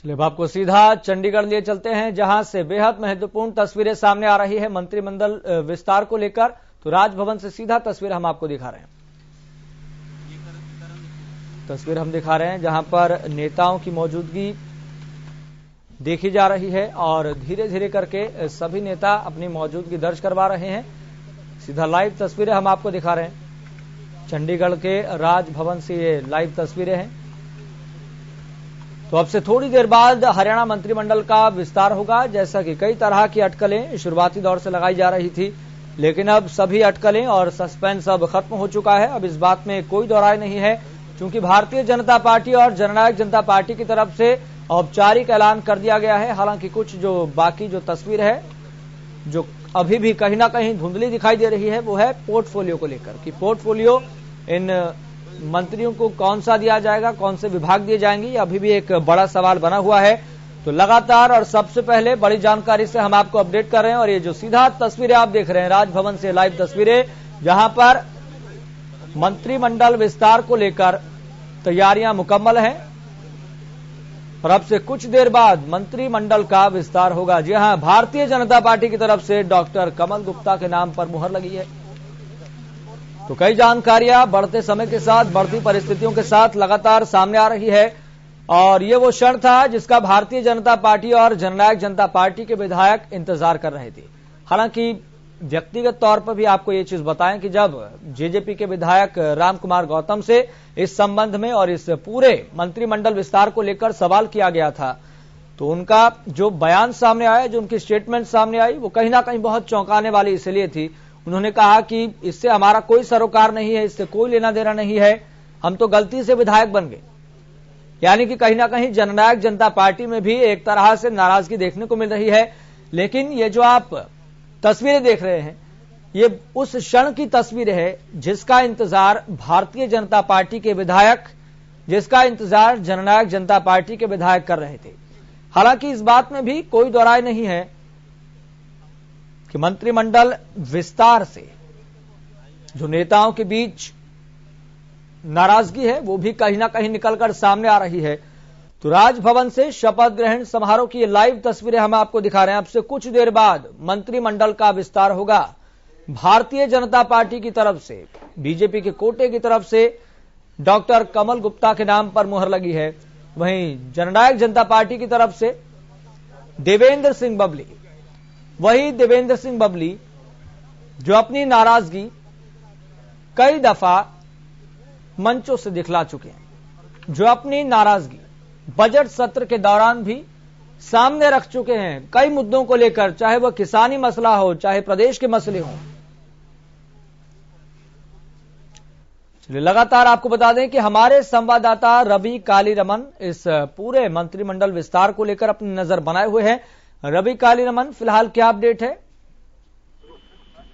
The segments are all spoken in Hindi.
चलिए अब आपको सीधा चंडीगढ़ लिए चलते हैं, जहां से बेहद महत्वपूर्ण तस्वीरें सामने आ रही है मंत्रिमंडल विस्तार को लेकर। तो राजभवन से सीधा तस्वीर हम आपको दिखा रहे हैं। तस्वीर हम दिखा रहे हैं जहां पर नेताओं की मौजूदगी देखी जा रही है और धीरे धीरे करके सभी नेता अपनी मौजूदगी दर्ज करवा रहे हैं। सीधा लाइव तस्वीरें हम आपको दिखा रहे हैं। चंडीगढ़ के राजभवन से ये लाइव तस्वीरें हैं। तो अब से थोड़ी देर बाद हरियाणा मंत्रिमंडल का विस्तार होगा। जैसा कि कई तरह की अटकलें शुरुआती दौर से लगाई जा रही थी, लेकिन अब सभी अटकलें और सस्पेंस अब खत्म हो चुका है। अब इस बात में कोई दो राय नहीं है, क्योंकि भारतीय जनता पार्टी और जननायक जनता पार्टी की तरफ से औपचारिक ऐलान कर दिया गया है। हालांकि कुछ जो बाकी जो तस्वीर है, जो अभी भी कहीं ना कहीं धुंधली दिखाई दे रही है, वो है पोर्टफोलियो को लेकर कि पोर्टफोलियो इन मंत्रियों को कौन सा दिया जाएगा, कौन से विभाग दिए जाएंगे, अभी भी एक बड़ा सवाल बना हुआ है। तो लगातार और सबसे पहले बड़ी जानकारी से हम आपको अपडेट कर रहे हैं। और ये जो सीधा तस्वीरें आप देख रहे हैं, राजभवन से लाइव तस्वीरें, जहां पर मंत्रिमंडल विस्तार को लेकर तैयारियां मुकम्मल हैं और अब से कुछ देर बाद मंत्रिमंडल का विस्तार होगा। जी हां, भारतीय जनता पार्टी की तरफ से डॉक्टर कमल गुप्ता के नाम पर मुहर लगी है। तो कई जानकारियां बढ़ते समय के साथ, बढ़ती परिस्थितियों के साथ लगातार सामने आ रही है। और ये वो क्षण था जिसका भारतीय जनता पार्टी और जननायक जनता पार्टी के विधायक इंतजार कर रहे थे। हालांकि व्यक्तिगत तौर पर भी आपको ये चीज बताएं कि जब जेजेपी के विधायक रामकुमार गौतम से इस संबंध में और इस पूरे मंत्रिमंडल विस्तार को लेकर सवाल किया गया था, तो उनका जो बयान सामने आया, जो उनकी स्टेटमेंट सामने आई, वो कहीं ना कहीं बहुत चौंकाने वाली इसलिए थी। उन्होंने कहा कि इससे हमारा कोई सरोकार नहीं है, इससे कोई लेना देना नहीं है, हम तो गलती से विधायक बन गए। यानी कि कहीं ना कहीं जननायक जनता पार्टी में भी एक तरह से नाराजगी देखने को मिल रही है। लेकिन ये जो आप तस्वीरें देख रहे हैं, ये उस क्षण की तस्वीर है जिसका इंतजार भारतीय जनता पार्टी के विधायक, जिसका इंतजार जननायक जनता पार्टी के विधायक कर रहे थे। हालांकि इस बात में भी कोई दो राय नहीं है कि मंत्रिमंडल विस्तार से जो नेताओं के बीच नाराजगी है, वो भी कहीं ना कहीं निकलकर सामने आ रही है। तो राजभवन से शपथ ग्रहण समारोह की लाइव तस्वीरें हम आपको दिखा रहे हैं। अब से कुछ देर बाद मंत्रिमंडल का विस्तार होगा। भारतीय जनता पार्टी की तरफ से, बीजेपी के कोटे की तरफ से डॉक्टर कमल गुप्ता के नाम पर मुहर लगी है। वहीं जननायक जनता पार्टी की तरफ से देवेंद्र सिंह बबली, वही देवेंद्र सिंह बबली जो अपनी नाराजगी कई दफा मंचों से दिखला चुके हैं, जो अपनी नाराजगी बजट सत्र के दौरान भी सामने रख चुके हैं कई मुद्दों को लेकर, चाहे वह किसानी मसला हो, चाहे प्रदेश के मसले हों। चलिए लगातार आपको बता दें कि हमारे संवाददाता रवि कालीरमन इस पूरे मंत्रिमंडल विस्तार को लेकर अपनी नजर बनाए हुए हैं। रवि कालीरमन, फिलहाल क्या अपडेट है?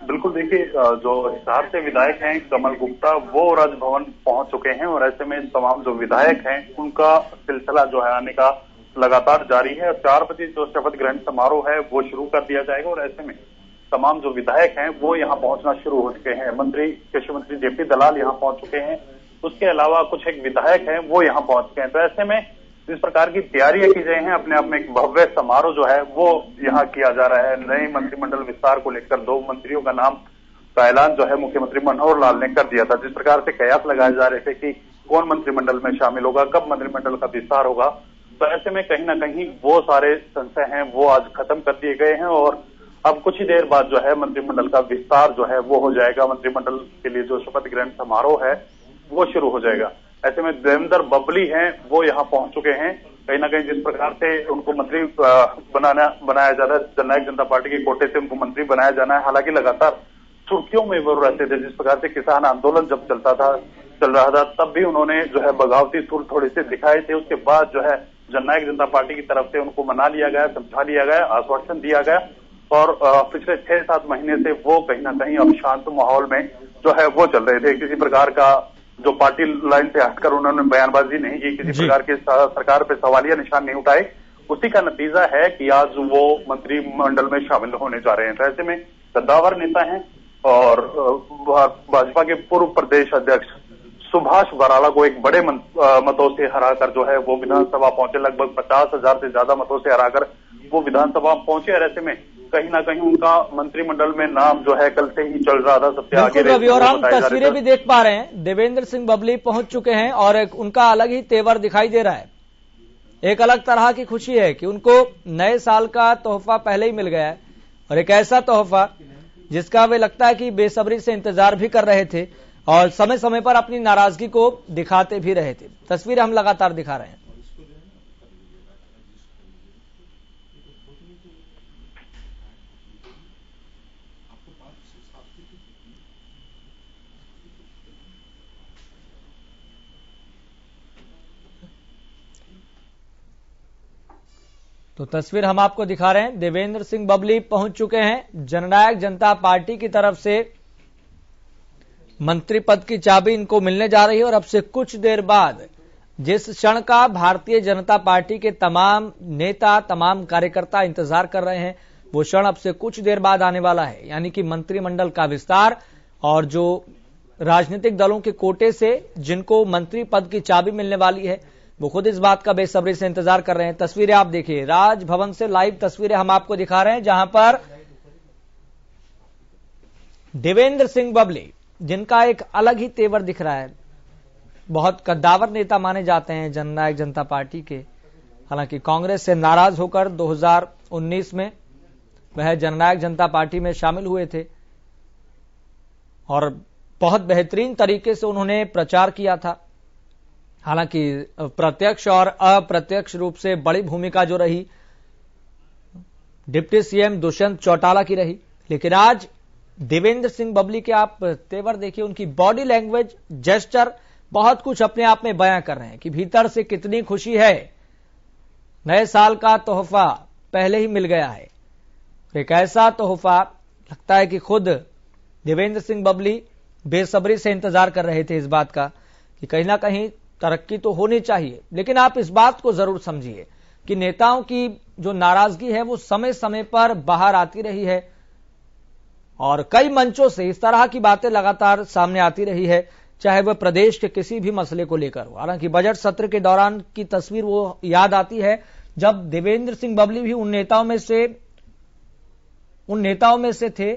बिल्कुल, देखिए, जो हिसार से विधायक हैं कमल गुप्ता, वो राजभवन पहुंच चुके हैं और ऐसे में तमाम जो विधायक हैं उनका सिलसिला जो है आने का लगातार जारी है। 4 बजे जो शपथ ग्रहण समारोह है वो शुरू कर दिया जाएगा और ऐसे में तमाम जो विधायक हैं वो यहाँ पहुंचना शुरू हो चुके हैं। कृषि मंत्री जेपी दलाल यहाँ पहुंच चुके हैं, उसके अलावा कुछ एक विधायक हैं वो यहाँ पहुंच चुके हैं। तो ऐसे में इस प्रकार की तैयारियां की गई हैं। अपने आप में एक भव्य समारोह जो है वो यहाँ किया जा रहा है। नए मंत्रिमंडल विस्तार को लेकर 2 मंत्रियों का नाम का ऐलान जो है मुख्यमंत्री मनोहर लाल ने कर दिया था। जिस प्रकार से कयास लगाए जा रहे थे कि कौन मंत्रिमंडल में शामिल होगा, कब मंत्रिमंडल का विस्तार होगा, तो ऐसे में कहीं ना कहीं वो सारे संशय हैं वो आज खत्म कर दिए गए हैं और अब कुछ ही देर बाद जो है मंत्रिमंडल का विस्तार जो है वो हो जाएगा। मंत्रिमंडल के लिए जो शपथ ग्रहण समारोह है वो शुरू हो जाएगा। ऐसे में देवेंद्र बबली हैं वो यहाँ पहुंच चुके हैं। कहीं ना कहीं जिस प्रकार से उनको मंत्री बनाया जा रहा है, जननायक जनता पार्टी के कोटे से उनको मंत्री बनाया जाना है। हालांकि लगातार सुर्खियों में वो रहते थे। जिस प्रकार से किसान आंदोलन जब चल रहा था तब भी उन्होंने जो है बगावती सुर थोड़े से दिखाए थे। उसके बाद जो है जननायक जनता पार्टी की तरफ से उनको मना लिया गया, समझा लिया गया, आश्वासन दिया गया और पिछले 6-7 महीने से वो कहीं ना कहीं अब शांत माहौल में जो है वो चल रहे थे। किसी प्रकार का जो पार्टी लाइन से हटकर उन्होंने बयानबाजी नहीं की, किसी प्रकार के सरकार पे सवालिया निशान नहीं उठाए। उसी का नतीजा है कि आज वो मंत्रिमंडल में शामिल होने जा रहे हैं। तो ऐसे में कद्दावर नेता हैं और भाजपा के पूर्व प्रदेश अध्यक्ष सुभाष बराला को एक बड़े मतों से हराकर जो है वो विधानसभा पहुंचे। लगभग 50,000 से ज्यादा मतों से हराकर वो विधानसभा पहुंचे। और ऐसे में कहीं ना कहीं उनका मंत्रिमंडल में नाम जो है कल से ही चल रहा था सबसे आगे। रवि, और हम तस्वीरें भी देख पा रहे हैं, देवेंद्र सिंह बबली पहुंच चुके हैं और उनका अलग ही तेवर दिखाई दे रहा है। एक अलग तरह की खुशी है कि उनको नए साल का तोहफा पहले ही मिल गया है, और एक ऐसा तोहफा जिसका वे लगता है कि बेसब्री से इंतजार भी कर रहे थे और समय समय पर अपनी नाराजगी को दिखाते भी रहे थे। तस्वीरें हम लगातार दिखा रहे हैं। तो तस्वीर हम आपको दिखा रहे हैं, देवेंद्र सिंह बबली पहुंच चुके हैं। जननायक जनता पार्टी की तरफ से मंत्री पद की चाबी इनको मिलने जा रही है और अब से कुछ देर बाद जिस क्षण का भारतीय जनता पार्टी के तमाम नेता, तमाम कार्यकर्ता इंतजार कर रहे हैं, वो क्षण अब से कुछ देर बाद आने वाला है। यानी कि मंत्रिमंडल का विस्तार, और जो राजनीतिक दलों के कोटे से जिनको मंत्री पद की चाबी मिलने वाली है, वो खुद इस बात का बेसब्री से इंतजार कर रहे हैं। तस्वीरें आप देखिए, राजभवन से लाइव तस्वीरें हम आपको दिखा रहे हैं, जहां पर देवेंद्र सिंह बबली, जिनका एक अलग ही तेवर दिख रहा है, बहुत कद्दावर नेता माने जाते हैं जननायक जनता पार्टी के। हालांकि कांग्रेस से नाराज होकर 2019 में वह जननायक जनता पार्टी में शामिल हुए थे और बहुत बेहतरीन तरीके से उन्होंने प्रचार किया था। हालांकि प्रत्यक्ष और अप्रत्यक्ष रूप से बड़ी भूमिका जो रही डिप्टी सीएम दुष्यंत चौटाला की रही, लेकिन आज देवेंद्र सिंह बबली के आप तेवर देखिए, उनकी बॉडी लैंग्वेज, जेस्चर, बहुत कुछ अपने आप में बयां कर रहे हैं कि भीतर से कितनी खुशी है। नए साल का तोहफा पहले ही मिल गया है। एक ऐसा तोहफा लगता है कि खुद देवेंद्र सिंह बबली बेसब्री से इंतजार कर रहे थे इस बात का कि कहीं ना कहीं तरक्की तो होनी चाहिए। लेकिन आप इस बात को जरूर समझिए कि नेताओं की जो नाराजगी है वो समय समय पर बाहर आती रही है और कई मंचों से इस तरह की बातें लगातार सामने आती रही है, चाहे वह प्रदेश के किसी भी मसले को लेकर हो। हालांकि बजट सत्र के दौरान की तस्वीर वो याद आती है जब देवेंद्र सिंह बबली भी उन नेताओं में से थे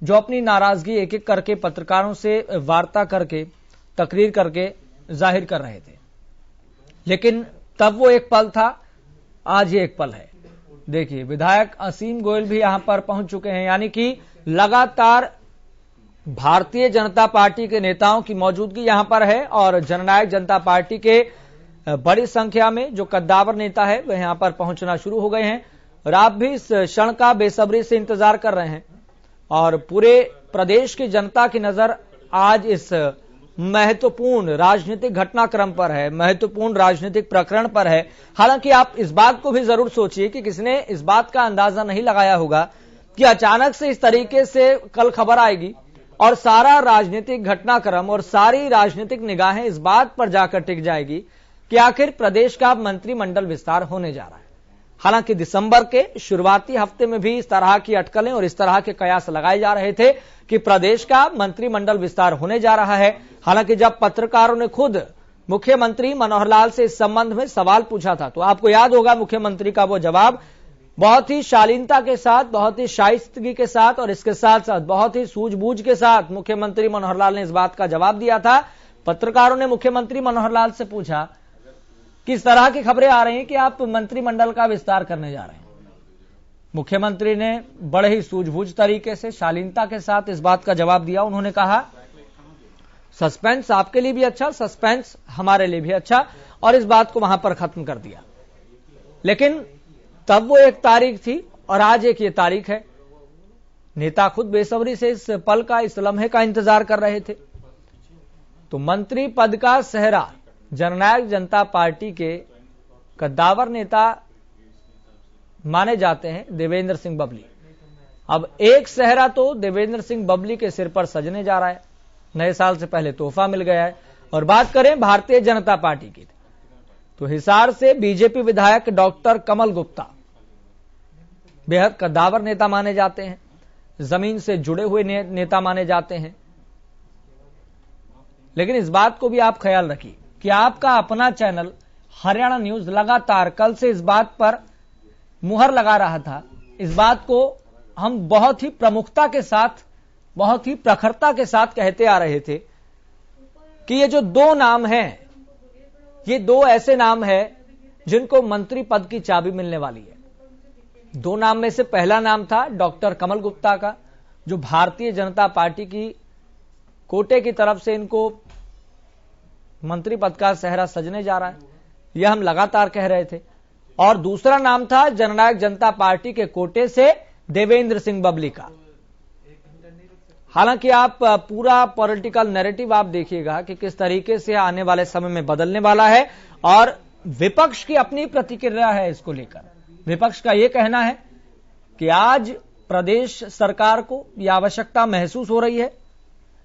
जो अपनी नाराजगी एक एक करके पत्रकारों से वार्ता करके, तकरीर करके जाहिर कर रहे थे। लेकिन तब वो एक पल था, आज ये एक पल है। देखिए, विधायक असीम गोयल भी यहां पर पहुंच चुके हैं। यानी कि लगातार भारतीय जनता पार्टी के नेताओं की मौजूदगी यहां पर है और जननायक जनता पार्टी के बड़ी संख्या में जो कद्दावर नेता है वह यहां पर पहुंचना शुरू हो गए हैं और आप भी इस क्षण का बेसब्री से इंतजार कर रहे हैं। और पूरे प्रदेश की जनता की नजर आज इस महत्वपूर्ण राजनीतिक घटनाक्रम पर है, महत्वपूर्ण राजनीतिक प्रकरण पर है। हालांकि आप इस बात को भी जरूर सोचिए कि किसने इस बात का अंदाजा नहीं लगाया होगा कि अचानक से इस तरीके से कल खबर आएगी और सारा राजनीतिक घटनाक्रम और सारी राजनीतिक निगाहें इस बात पर जाकर टिक जाएगी कि आखिर प्रदेश का मंत्रिमंडल विस्तार होने जा रहा है। हालांकि दिसंबर के शुरुआती हफ्ते में भी इस तरह की अटकलें और इस तरह के कयास लगाए जा रहे थे कि प्रदेश का मंत्रिमंडल विस्तार होने जा रहा है। हालांकि जब पत्रकारों ने खुद मुख्यमंत्री मनोहर लाल से इस संबंध में सवाल पूछा था तो आपको याद होगा मुख्यमंत्री का वो जवाब बहुत ही शालीनता के साथ, बहुत ही शाइस्तगी के साथ और इसके साथ साथ बहुत ही सूझबूझ के साथ मुख्यमंत्री मनोहर लाल ने इस बात का जवाब दिया था। पत्रकारों ने मुख्यमंत्री मनोहर लाल से पूछा किस तरह की खबरें आ रही हैं कि आप मंत्रिमंडल का विस्तार करने जा रहे हैं। मुख्यमंत्री ने बड़े ही सूझबूझ तरीके से, शालीनता के साथ इस बात का जवाब दिया। उन्होंने कहा सस्पेंस आपके लिए भी अच्छा, सस्पेंस हमारे लिए भी अच्छा, और इस बात को वहां पर खत्म कर दिया। लेकिन तब वो एक तारीख थी और आज एक ये तारीख है। नेता खुद बेसब्री से इस पल का, इस लम्हे का इंतजार कर रहे थे। तो मंत्री पद का सेहरा जननायक जनता पार्टी के कद्दावर नेता माने जाते हैं देवेंद्र सिंह बबली। अब एक सेहरा तो देवेंद्र सिंह बबली के सिर पर सजने जा रहा है। नए साल से पहले तोहफा मिल गया है। और बात करें भारतीय जनता पार्टी की तो हिसार से बीजेपी विधायक डॉक्टर कमल गुप्ता बेहद कद्दावर नेता माने जाते हैं, जमीन से जुड़े हुए नेता माने जाते हैं। लेकिन इस बात को भी आप ख्याल रखिए कि आपका अपना चैनल हरियाणा न्यूज लगातार कल से इस बात पर मुहर लगा रहा था, इस बात को हम बहुत ही प्रमुखता के साथ, बहुत ही प्रखरता के साथ कहते आ रहे थे कि ये जो दो नाम हैं, ये दो ऐसे नाम हैं जिनको मंत्री पद की चाबी मिलने वाली है। दो नाम में से पहला नाम था डॉक्टर कमल गुप्ता का, जो भारतीय जनता पार्टी की कोटे की तरफ से इनको मंत्री पद का सेहरा सजने जा रहा है, यह हम लगातार कह रहे थे। और दूसरा नाम था जननायक जनता पार्टी के कोटे से देवेंद्र सिंह बबली का। हालांकि आप पूरा पॉलिटिकल नैरेटिव आप देखिएगा कि किस तरीके से आने वाले समय में बदलने वाला है, और विपक्ष की अपनी प्रतिक्रिया है इसको लेकर। विपक्ष का यह कहना है कि आज प्रदेश सरकार को यह आवश्यकता महसूस हो रही है,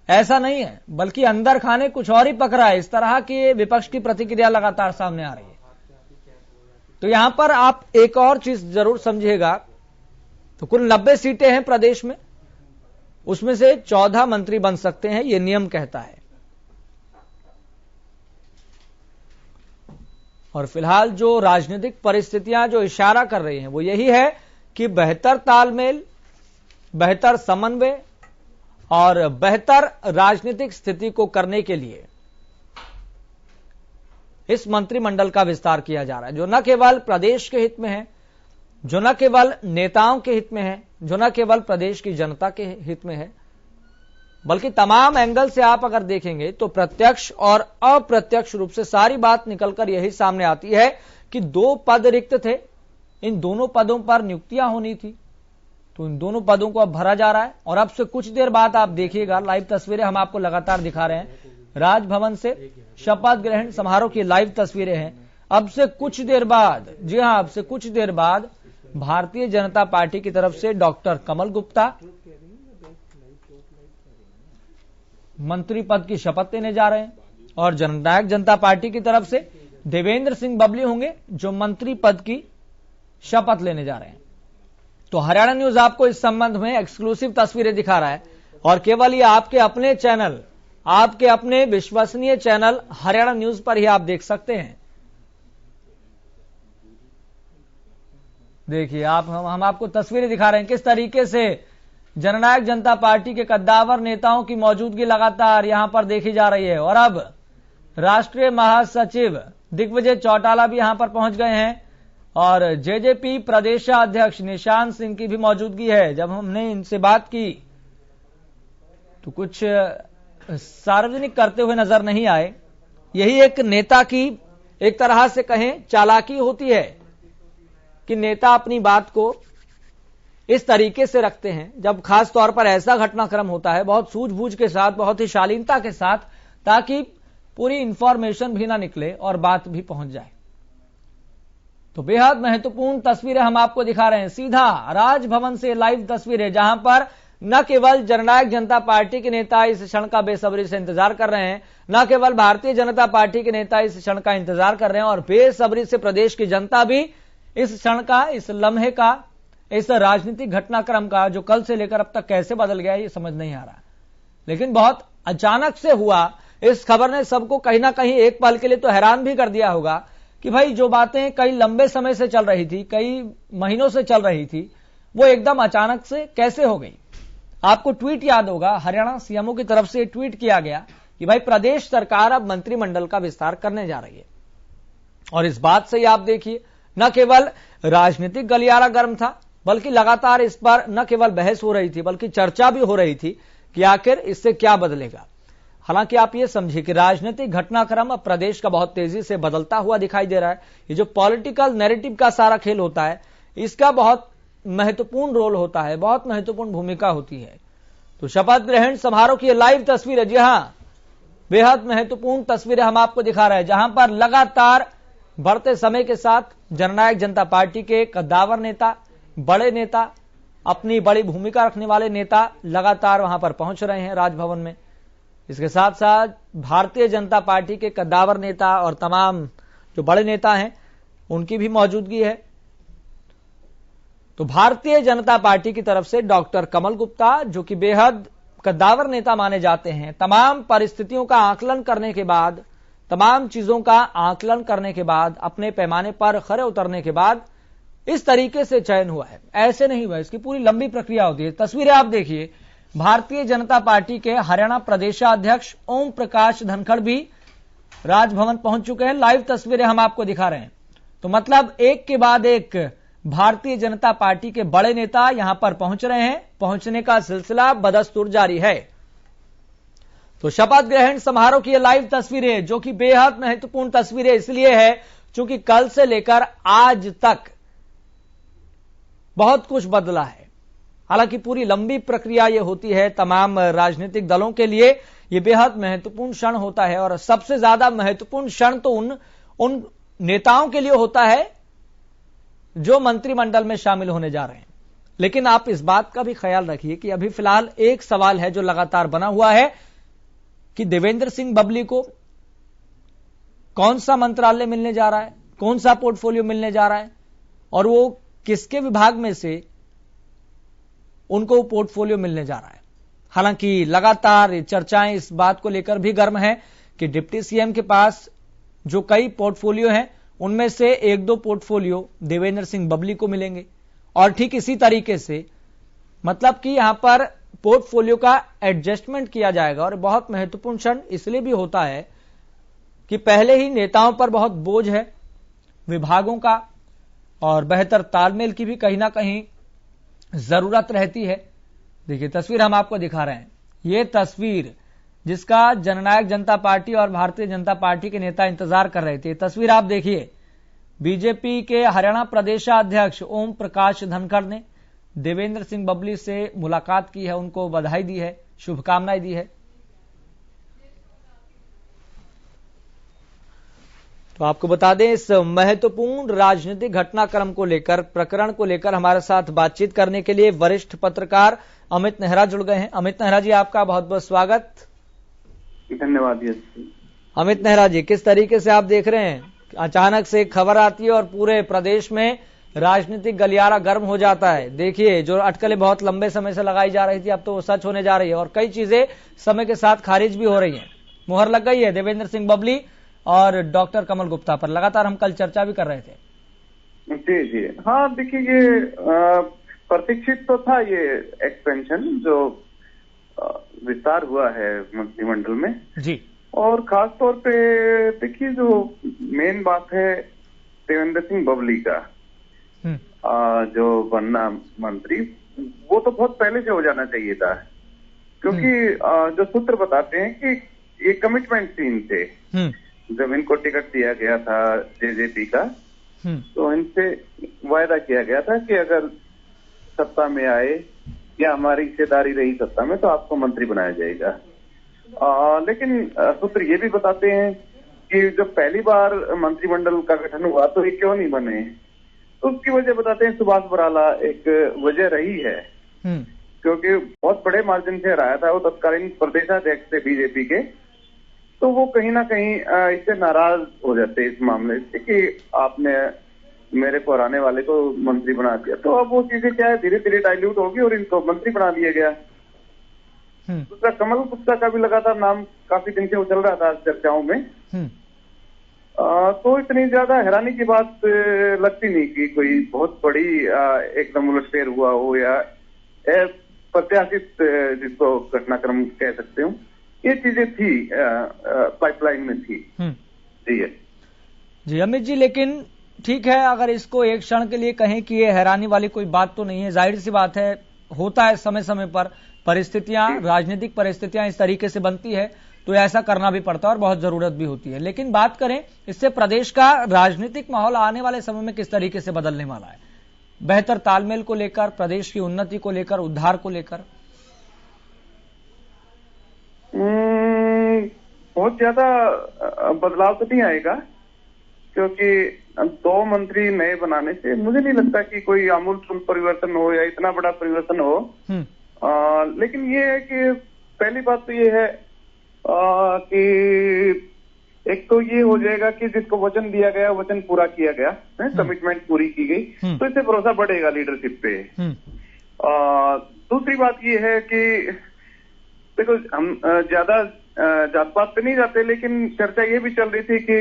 ऐसा नहीं है बल्कि अंदर खाने कुछ और ही पक रहा है। इस तरह की विपक्ष की प्रतिक्रिया लगातार सामने आ रही है। तो यहां पर आप एक और चीज जरूर समझिएगा, तो कुल 90 सीटें हैं प्रदेश में, उसमें से 14 मंत्री बन सकते हैं, यह नियम कहता है। और फिलहाल जो राजनीतिक परिस्थितियां जो इशारा कर रही हैं वो यही है कि बेहतर तालमेल, बेहतर समन्वय और बेहतर राजनीतिक स्थिति को करने के लिए इस मंत्रिमंडल का विस्तार किया जा रहा है, जो न केवल प्रदेश के हित में है, जो न केवल नेताओं के हित में है, जो न केवल प्रदेश की जनता के हित में है, बल्कि तमाम एंगल से आप अगर देखेंगे तो प्रत्यक्ष और अप्रत्यक्ष रूप से सारी बात निकलकर यही सामने आती है कि दो पद रिक्त थे, इन दोनों पदों पर नियुक्तियां होनी थी, तो इन दोनों पदों को अब भरा जा रहा है। और अब से कुछ देर बाद आप देखिएगा, लाइव तस्वीरें हम आपको लगातार दिखा रहे हैं, राजभवन से शपथ ग्रहण समारोह की लाइव तस्वीरें हैं। अब से कुछ देर बाद, जी हां, अब से कुछ देर बाद भारतीय जनता पार्टी की तरफ से डॉक्टर कमल गुप्ता मंत्री पद की शपथ लेने जा रहे हैं, और जननायक जनता पार्टी की तरफ से देवेंद्र सिंह बबली होंगे जो मंत्री पद की शपथ लेने जा रहे हैं। तो हरियाणा न्यूज आपको इस संबंध में एक्सक्लूसिव तस्वीरें दिखा रहा है, और केवल ये आपके अपने चैनल, आपके अपने विश्वसनीय चैनल हरियाणा न्यूज पर ही आप देख सकते हैं। देखिए हम आपको तस्वीरें दिखा रहे हैं किस तरीके से जननायक जनता पार्टी के कद्दावर नेताओं की मौजूदगी लगातार यहां पर देखी जा रही है। और अब राष्ट्रीय महासचिव दिग्विजय चौटाला भी यहां पर पहुंच गए हैं, और जेजेपी प्रदेशाध्यक्ष निशांत सिंह की भी मौजूदगी है। जब हमने इनसे बात की तो कुछ सार्वजनिक करते हुए नजर नहीं आए। यही एक नेता की एक तरह से कहें चालाकी होती है कि नेता अपनी बात को इस तरीके से रखते हैं, जब खास तौर पर ऐसा घटनाक्रम होता है, बहुत सूझबूझ के साथ, बहुत ही शालीनता के साथ, ताकि पूरी इंफॉर्मेशन भी ना निकले और बात भी पहुंच जाए। तो बेहद महत्वपूर्ण तस्वीरें हम आपको दिखा रहे हैं, सीधा राजभवन से लाइव तस्वीरें, जहां पर न केवल जननायक जनता पार्टी के नेता इस क्षण का बेसब्री से इंतजार कर रहे हैं, न केवल भारतीय जनता पार्टी के नेता इस क्षण का इंतजार कर रहे हैं, और बेसब्री से प्रदेश की जनता भी इस क्षण का, इस लम्हे का, इस राजनीतिक घटनाक्रम का, जो कल से लेकर अब तक कैसे बदल गया ये समझ नहीं आ रहा। लेकिन बहुत अचानक से हुआ, इस खबर ने सबको कहीं ना कहीं एक पल के लिए तो हैरान भी कर दिया होगा कि भाई जो बातें कई लंबे समय से चल रही थी, कई महीनों से चल रही थी, वो एकदम अचानक से कैसे हो गई। आपको ट्वीट याद होगा, हरियाणा सीएमओ की तरफ से ट्वीट किया गया कि भाई प्रदेश सरकार अब मंत्रिमंडल का विस्तार करने जा रही है। और इस बात से ही आप देखिए, न केवल राजनीतिक गलियारा गर्म था, बल्कि लगातार इस पर न केवल बहस हो रही थी बल्कि चर्चा भी हो रही थी कि आखिर इससे क्या बदलेगा। हालांकि आप ये समझिए कि राजनीतिक घटनाक्रम अब प्रदेश का बहुत तेजी से बदलता हुआ दिखाई दे रहा है। ये जो पॉलिटिकल नैरेटिव का सारा खेल होता है, इसका बहुत महत्वपूर्ण रोल होता है, बहुत महत्वपूर्ण भूमिका होती है। तो शपथ ग्रहण समारोह की लाइव तस्वीर है, जी हां, बेहद महत्वपूर्ण तस्वीरें हम आपको दिखा रहे हैं, जहां पर लगातार बढ़ते समय के साथ जननायक जनता पार्टी के कद्दावर नेता, बड़े नेता, अपनी बड़ी भूमिका रखने वाले नेता लगातार वहां पर पहुंच रहे हैं राजभवन में। इसके साथ साथ भारतीय जनता पार्टी के कद्दावर नेता और तमाम जो बड़े नेता हैं उनकी भी मौजूदगी है। तो भारतीय जनता पार्टी की तरफ से डॉक्टर कमल गुप्ता, जो कि बेहद कद्दावर नेता माने जाते हैं। तमाम परिस्थितियों का आकलन करने के बाद, तमाम चीजों का आकलन करने के बाद, अपने पैमाने पर खरे उतरने के बाद इस तरीके से चयन हुआ है। ऐसे नहीं हुआ, इसकी पूरी लंबी प्रक्रिया होती है। तस्वीरें आप देखिए, भारतीय जनता पार्टी के हरियाणा प्रदेशाध्यक्ष ओम प्रकाश धनखड़ भी राजभवन पहुंच चुके हैं। लाइव तस्वीरें हम आपको दिखा रहे हैं। तो मतलब एक के बाद एक भारतीय जनता पार्टी के बड़े नेता यहां पर पहुंच रहे हैं। पहुंचने का सिलसिला बदस्तूर जारी है। तो शपथ ग्रहण समारोह की ये लाइव तस्वीरें, जो कि बेहद महत्वपूर्ण तस्वीरें इसलिए है क्योंकि कल से लेकर आज तक बहुत कुछ बदला है। हालांकि पूरी लंबी प्रक्रिया ये होती है, तमाम राजनीतिक दलों के लिए ये बेहद महत्वपूर्ण क्षण होता है और सबसे ज्यादा महत्वपूर्ण क्षण तो उन नेताओं के लिए होता है जो मंत्रिमंडल में शामिल होने जा रहे हैं। लेकिन आप इस बात का भी ख्याल रखिए कि अभी फिलहाल एक सवाल है जो लगातार बना हुआ है कि देवेंद्र सिंह बबली को कौन सा मंत्रालय मिलने जा रहा है, कौन सा पोर्टफोलियो मिलने जा रहा है और वो किसके विभाग में से उनको पोर्टफोलियो मिलने जा रहा है। हालांकि लगातार चर्चाएं इस बात को लेकर भी गर्म है कि डिप्टी सीएम के पास जो कई पोर्टफोलियो हैं उनमें से एक दो पोर्टफोलियो देवेंद्र सिंह बबली को मिलेंगे और ठीक इसी तरीके से मतलब कि यहां पर पोर्टफोलियो का एडजस्टमेंट किया जाएगा। और बहुत महत्वपूर्ण क्षण इसलिए भी होता है कि पहले ही नेताओं पर बहुत बोझ है विभागों का और बेहतर तालमेल की भी कहीं ना कहीं जरूरत रहती है। देखिए तस्वीर हम आपको दिखा रहे हैं, ये तस्वीर जिसका जननायक जनता पार्टी और भारतीय जनता पार्टी के नेता इंतजार कर रहे थे। तस्वीर आप देखिए, बीजेपी के हरियाणा प्रदेशाध्यक्ष ओम प्रकाश धनखड़ ने देवेंद्र सिंह बबली से मुलाकात की है, उनको बधाई दी है, शुभकामनाएं दी है। तो आपको बता दें, इस महत्वपूर्ण राजनीतिक घटनाक्रम को लेकर, प्रकरण को लेकर हमारे साथ बातचीत करने के लिए वरिष्ठ पत्रकार अमित नेहरा जुड़ गए हैं। अमित नेहरा जी, आपका बहुत बहुत स्वागत। धन्यवाद। अमित नेहरा जी, किस तरीके से आप देख रहे हैं, अचानक से खबर आती है और पूरे प्रदेश में राजनीतिक गलियारा गर्म हो जाता है। देखिए, जो अटकलें बहुत लंबे समय से लगाई जा रही थी अब तो वो सच होने जा रही है और कई चीजें समय के साथ खारिज भी हो रही हैं। मुहर लग गई है देवेंद्र सिंह बबली और डॉक्टर कमल गुप्ता पर। लगातार हम कल चर्चा भी कर रहे थे। जी जी हाँ, देखिए ये प्रतीक्षित तो था, ये एक्सपेंशन जो विस्तार हुआ है मंत्रिमंडल में जी। और खास तौर पे देखिए जो मेन बात है देवेंद्र सिंह बबली का जो बनना मंत्री, वो तो बहुत पहले से हो जाना चाहिए था क्योंकि जो सूत्र बताते हैं कि ये कमिटमेंट सीन थे। जब इनको टिकट दिया गया था जेजेपी का तो इनसे वायदा किया गया था कि अगर सत्ता में आए या हमारी हिस्सेदारी रही सत्ता में तो आपको मंत्री बनाया जाएगा। लेकिन सूत्र ये भी बताते हैं कि जब पहली बार मंत्रिमंडल का गठन हुआ तो ये क्यों नहीं बने, तो उसकी वजह बताते हैं सुभाष बराला एक वजह रही है क्योंकि बहुत बड़े मार्जिन से हराया था वो तत्कालीन प्रदेशाध्यक्ष थे बीजेपी के, तो वो कहीं ना कहीं इससे नाराज हो जाते इस मामले से कि आपने मेरे को हराने वाले को मंत्री बना दिया। तो अब वो चीजें क्या है धीरे धीरे डाइल्यूट होगी और इनको मंत्री बना दिया गया। दूसरा कमल गुप्ता का भी लगातार नाम काफी दिन से वो चल रहा था चर्चाओं में। तो इतनी ज्यादा हैरानी की बात लगती नहीं कि कोई बहुत बड़ी एकदम उलटफेर हुआ हो या प्रत्याशित जिसको घटनाक्रम कह सकते हो, ये चीजें थी पाइपलाइन में थी। जी अमित जी, लेकिन ठीक है, अगर इसको एक क्षण के लिए कहें कि ये हैरानी वाली कोई बात तो नहीं है, जाहिर सी बात है, होता है समय समय पर परिस्थितियां, राजनीतिक परिस्थितियां इस तरीके से बनती है तो ऐसा करना भी पड़ता है और बहुत जरूरत भी होती है। लेकिन बात करें इससे प्रदेश का राजनीतिक माहौल आने वाले समय में किस तरीके से बदलने वाला है, बेहतर तालमेल को लेकर, प्रदेश की उन्नति को लेकर, उद्धार को लेकर? बहुत ज्यादा बदलाव तो नहीं आएगा क्योंकि 2 मंत्री नए बनाने से मुझे नहीं लगता कि कोई आमूलचूल परिवर्तन हो या इतना बड़ा परिवर्तन हो। लेकिन ये है कि पहली बात तो ये है कि एक तो ये हो जाएगा कि जिसको वचन दिया गया वचन पूरा किया गया, कमिटमेंट पूरी की गई, तो इससे भरोसा बढ़ेगा लीडरशिप पे। दूसरी बात ये है कि देखो हम ज्यादा जात पात पे नहीं जाते, लेकिन चर्चा ये भी चल रही थी कि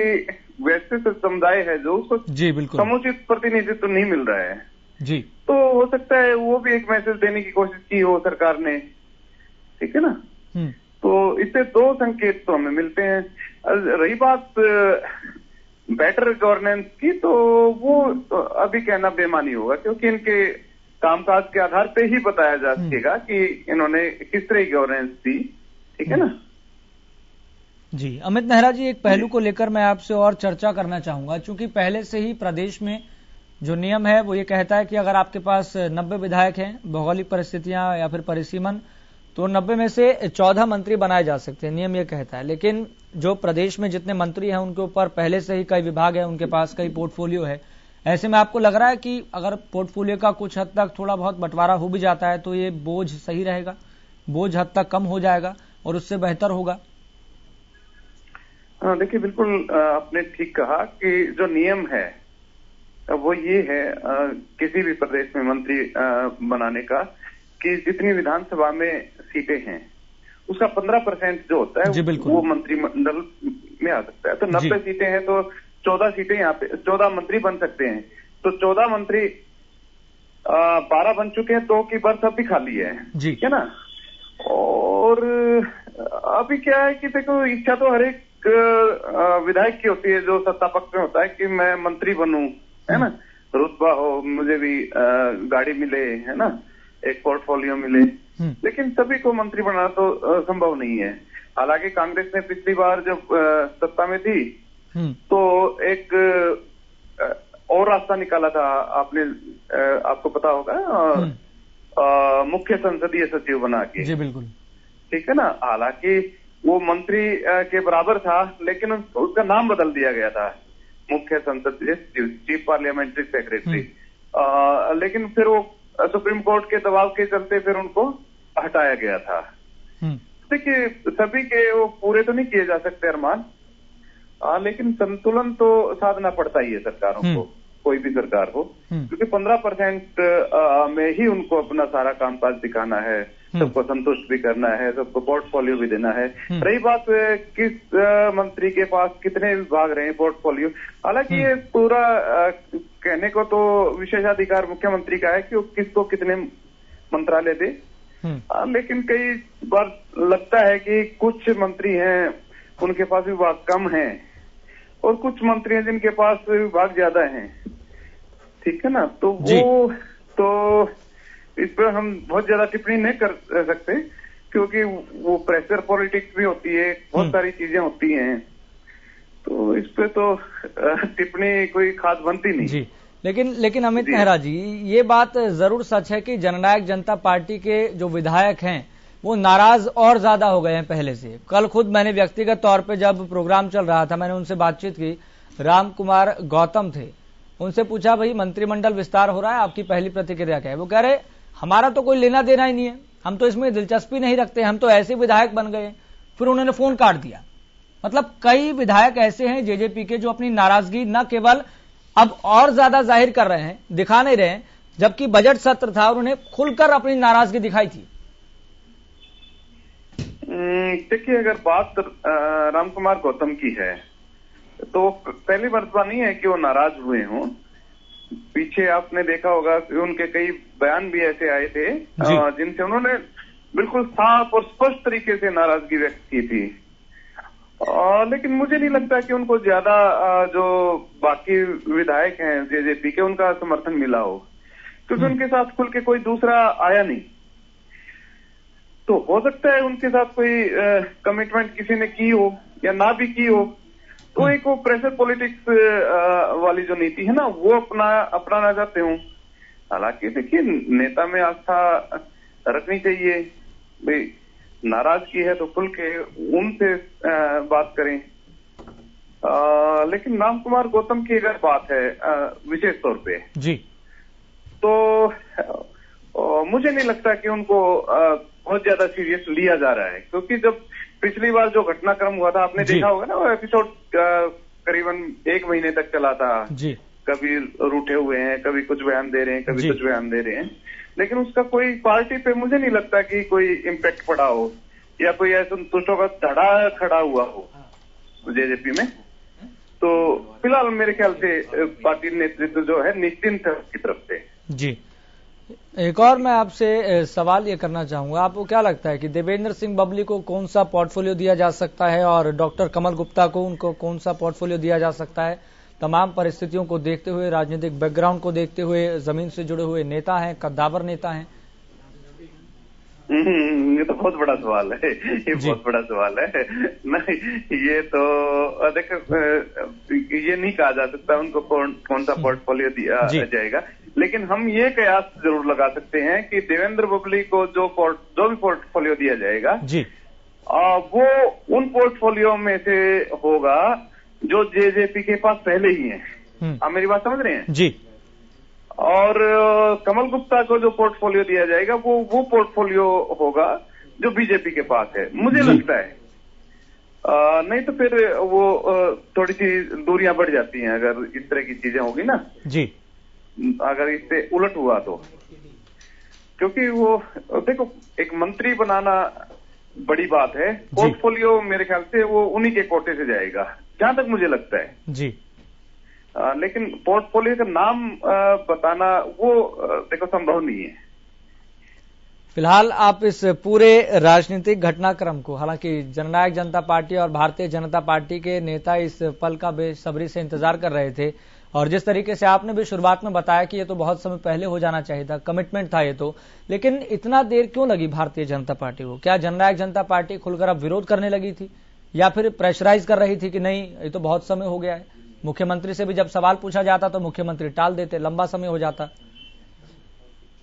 वैसे समुदाय है जो उसको जी बिल्कुल समुचित प्रतिनिधित्व नहीं मिल रहा है जी, तो हो सकता है वो भी एक मैसेज देने की कोशिश की हो सरकार ने, ठीक है ना। तो इससे दो संकेत तो हमें मिलते हैं। रही बात बेटर गवर्नेंस की, तो वो अभी कहना बेमानी होगा, क्योंकि इनके कामकाज के आधार पे ही बताया जा सकेगा कि इन्होंने किस तरह की गवर्नेंस दी, ठीक है ना। जी अमित नेहरा जी, एक पहलू को लेकर मैं आपसे और चर्चा करना चाहूंगा, क्योंकि पहले से ही प्रदेश में जो नियम है वो ये कहता है कि अगर आपके पास 90 विधायक हैं, भौगोलिक परिस्थितियां या फिर परिसीमन, तो 90 में से 14 मंत्री बनाए जा सकते हैं, नियम ये कहता है। लेकिन जो प्रदेश में जितने मंत्री हैं उनके ऊपर पहले से ही कई विभाग है, उनके पास कई पोर्टफोलियो है। ऐसे में आपको लग रहा है कि अगर पोर्टफोलियो का कुछ हद तक थोड़ा बहुत बंटवारा हो भी जाता है तो ये बोझ सही रहेगा, बोझ हद तक कम हो जाएगा और उससे बेहतर होगा? देखिए बिल्कुल आपने ठीक कहा कि जो नियम है वो ये है किसी भी प्रदेश में मंत्री बनाने का कि जितनी विधानसभा में सीटें हैं उसका 15% जो होता है वो मंत्रिमंडल में आ सकता है। तो 90 सीटें हैं तो 14 सीटें यहाँ पे 14 मंत्री बन सकते हैं। तो 14 मंत्री 12 बन चुके हैं, 2 की बर्थ अभी खाली है, ठीक है ना। और अभी क्या है कि देखो इच्छा तो हर एक विधायक की होती है जो सत्ता पक्ष में होता है कि मैं मंत्री बनूं, है ना, रुतबा हो, मुझे भी गाड़ी मिले, है ना, एक पोर्टफोलियो मिले। लेकिन सभी को मंत्री बनाना तो संभव नहीं है। हालांकि कांग्रेस ने पिछली बार जब सत्ता में थी तो एक और रास्ता निकाला था, आपको पता होगा, मुख्य संसदीय सचिव बना के। जी बिल्कुल, ठीक है ना। हालांकि वो मंत्री के बराबर था, लेकिन उसका नाम बदल दिया गया था, मुख्य संसदीय चीफ पार्लियामेंट्री सेक्रेटरी। लेकिन फिर वो सुप्रीम कोर्ट के दबाव के चलते फिर उनको हटाया गया था। देखिए सभी के वो पूरे तो नहीं किए जा सकते अरमान, लेकिन संतुलन तो साधना पड़ता ही है सरकारों को, कोई भी सरकार हो, क्योंकि 15% में ही उनको अपना सारा कामकाज दिखाना है, सबको संतुष्ट भी करना है, सबको पोर्टफोलियो भी देना है। रही बात किस मंत्री के पास कितने विभाग रहे पोर्टफोलियो, हालांकि ये पूरा कहने को तो विशेषाधिकार मुख्यमंत्री का है कि वो किसको कितने मंत्रालय दे। लेकिन कई बार लगता है कि कुछ मंत्री हैं उनके पास विभाग कम हैं और कुछ मंत्री हैं जिनके पास विभाग ज्यादा हैं, ठीक है ना। तो वो तो इस पर हम बहुत ज्यादा टिप्पणी नहीं कर सकते, क्योंकि वो प्रेशर पॉलिटिक्स भी होती है, बहुत सारी चीजें होती हैं, तो इस पे तो टिप्पणी कोई खास बनती नहीं जी। लेकिन अमित नेहरा जी, ये बात जरूर सच है कि जननायक जनता पार्टी के जो विधायक हैं वो नाराज और ज्यादा हो गए हैं पहले से। कल खुद मैंने व्यक्तिगत तौर पे जब प्रोग्राम चल रहा था मैंने उनसे बातचीत की, राम कुमार गौतम थे, उनसे पूछा भाई मंत्रिमंडल विस्तार हो रहा है, आपकी पहली प्रतिक्रिया क्या है? वो कह रहे हमारा तो कोई लेना देना ही नहीं है, हम तो इसमें दिलचस्पी नहीं रखते, हम तो ऐसे विधायक बन गए। फिर उन्होंने फोन काट दिया। मतलब कई विधायक ऐसे हैं जेजेपी के जो अपनी नाराजगी न केवल अब और ज्यादा जाहिर कर रहे हैं, दिखा नहीं रहे हैं, जबकि बजट सत्र था और उन्हें खुलकर अपनी नाराजगी दिखाई थी। देखिए अगर बात राम कुमार गौतम की है तो पहली मर्तबा नहीं है कि वो नाराज हुए हों। पीछे आपने देखा होगा कि उनके कई बयान भी ऐसे आए थे जिनसे उन्होंने बिल्कुल साफ और स्पष्ट तरीके से नाराजगी व्यक्त की थी। लेकिन मुझे नहीं लगता कि उनको ज्यादा जो बाकी विधायक हैं जेजेपी के उनका समर्थन मिला हो, क्योंकि उनके साथ खुल के कोई दूसरा आया नहीं। तो हो सकता है उनके साथ कोई कमिटमेंट किसी ने की हो या ना भी की हो, तो एक वो प्रेशर पॉलिटिक्स वाली जो नीति है ना वो अपनाना चाहते हूँ। हालांकि देखिए नेता में आस्था रखनी चाहिए, भाई नाराजगी है तो खुल के उनसे बात करें। लेकिन राम कुमार गौतम की अगर बात है विशेष तौर पे जी, तो मुझे नहीं लगता कि उनको बहुत ज्यादा सीरियस लिया जा रहा है, क्योंकि जब पिछली बार जो घटनाक्रम हुआ था आपने देखा होगा ना, वो एपिसोड करीबन 1 महीने तक चला था जी। कभी रूठे हुए हैं, कभी कुछ बयान दे रहे हैं, कभी कुछ बयान दे रहे हैं, लेकिन उसका कोई पार्टी पे मुझे नहीं लगता कि कोई इम्पैक्ट पड़ा हो। या कोई असंतुष्टों का धड़ा खड़ा हुआ हो जेजेपी में, तो फिलहाल मेरे ख्याल से पार्टी नेतृत्व जो है निश्चिंत है उसकी तरफ से। जी, एक और मैं आपसे सवाल ये करना चाहूंगा, आपको क्या लगता है कि देवेंद्र सिंह बबली को कौन सा पोर्टफोलियो दिया जा सकता है और डॉक्टर कमल गुप्ता को उनको कौन सा पोर्टफोलियो दिया जा सकता है? तमाम परिस्थितियों को देखते हुए, राजनीतिक बैकग्राउंड को देखते हुए, जमीन से जुड़े हुए नेता हैं, कद्दावर नेता हैं। ये तो बहुत बड़ा सवाल है, ये बहुत बड़ा सवाल है। नहीं, ये तो देखो, ये नहीं कहा जा सकता उनको कौन सा पोर्टफोलियो दिया जाएगा, लेकिन हम ये कयास जरूर लगा सकते हैं कि देवेंद्र बबली को जो भी पोर्टफोलियो दिया जाएगा जी, वो उन पोर्टफोलियो में से होगा जो जेजेपी के पास पहले ही है। आप मेरी बात समझ रहे हैं जी। और कमल गुप्ता को जो पोर्टफोलियो दिया जाएगा वो पोर्टफोलियो होगा जो बीजेपी के पास है, मुझे लगता है। नहीं तो फिर वो थोड़ी सी दूरियां बढ़ जाती हैं अगर इस तरह की चीजें होगी ना जी, अगर इससे उलट हुआ तो। क्योंकि वो देखो, एक मंत्री बनाना बड़ी बात है, पोर्टफोलियो मेरे ख्याल से वो उन्हीं के कोटे से जाएगा, जहां तक मुझे लगता है जी। लेकिन पोर्टफोलियो का नाम बताना वो देखो संभव नहीं है। फिलहाल आप इस पूरे राजनीतिक घटनाक्रम को, हालांकि जननायक जनता पार्टी और भारतीय जनता पार्टी के नेता इस पल का बेसब्री से इंतजार कर रहे थे, और जिस तरीके से आपने भी शुरुआत में बताया कि ये तो बहुत समय पहले हो जाना चाहिए था, कमिटमेंट था ये तो, लेकिन इतना देर क्यों लगी भारतीय जनता पार्टी को? क्या जननायक जनता पार्टी खुलकर अब विरोध करने लगी थी, या फिर प्रेशराइज कर रही थी कि नहीं ये तो बहुत समय हो गया है? मुख्यमंत्री से भी जब सवाल पूछा जाता तो मुख्यमंत्री टाल देते, लंबा समय हो जाता।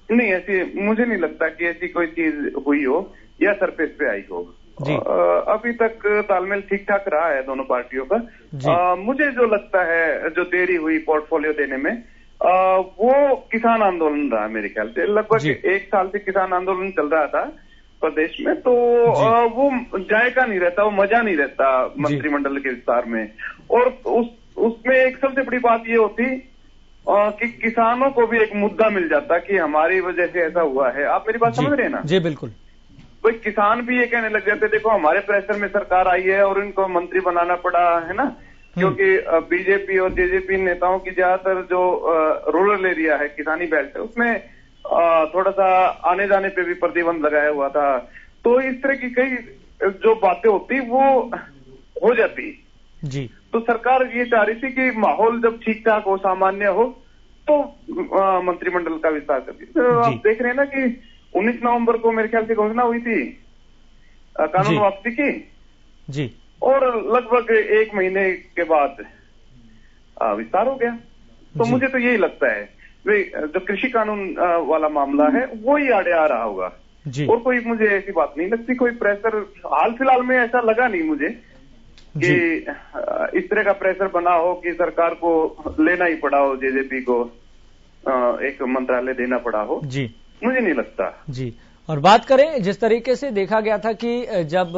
नहीं, ऐसी मुझे नहीं लगता कि ऐसी कोई चीज हुई हो या सरफेस पे आई हो। अभी तक तालमेल ठीक ठाक रहा है दोनों पार्टियों का। मुझे जो लगता है जो देरी हुई पोर्टफोलियो देने में, वो किसान आंदोलन रहा मेरे ख्याल से। लगभग 1 साल से किसान आंदोलन चल रहा था प्रदेश में, तो वो जायका नहीं रहता, वो मजा नहीं रहता मंत्रिमंडल के विस्तार में। और उसमें एक सबसे बड़ी बात ये होती कि किसानों को भी एक मुद्दा मिल जाता कि हमारी वजह से ऐसा हुआ है। आप मेरी बात समझ रहे हैं ना? जी बिल्कुल। कोई किसान भी ये कहने लग जाते, देखो हमारे प्रेशर में सरकार आई है और इनको मंत्री बनाना पड़ा है ना, क्योंकि बीजेपी और जेजेपी नेताओं की ज्यादातर जो रूरल एरिया है, किसानी बेल्ट है, उसमें थोड़ा सा आने जाने पे भी प्रतिबंध लगाया हुआ था। तो इस तरह की कई जो बातें होती वो हो जाती जी। तो सरकार ये चाह रही थी कि माहौल जब ठीक ठाक हो, सामान्य हो, तो मंत्रिमंडल का विस्तार करती। तो आप देख रहे हैं ना कि 19 नवंबर को मेरे ख्याल से घोषणा हुई थी कानून वापसी की जी, और लगभग 1 महीने के बाद विस्तार हो गया। तो मुझे तो यही लगता है वे जो कृषि कानून वाला मामला है वो ही आड़े आ रहा होगा जी। और कोई मुझे ऐसी बात नहीं लगती, कोई प्रेशर हाल फिलहाल में ऐसा लगा नहीं मुझे कि इस तरह का प्रेशर बना हो कि सरकार को लेना ही पड़ा हो, जेजेपी को एक मंत्रालय देना पड़ा हो जी, मुझे नहीं लगता जी। और बात करें जिस तरीके से देखा गया था कि जब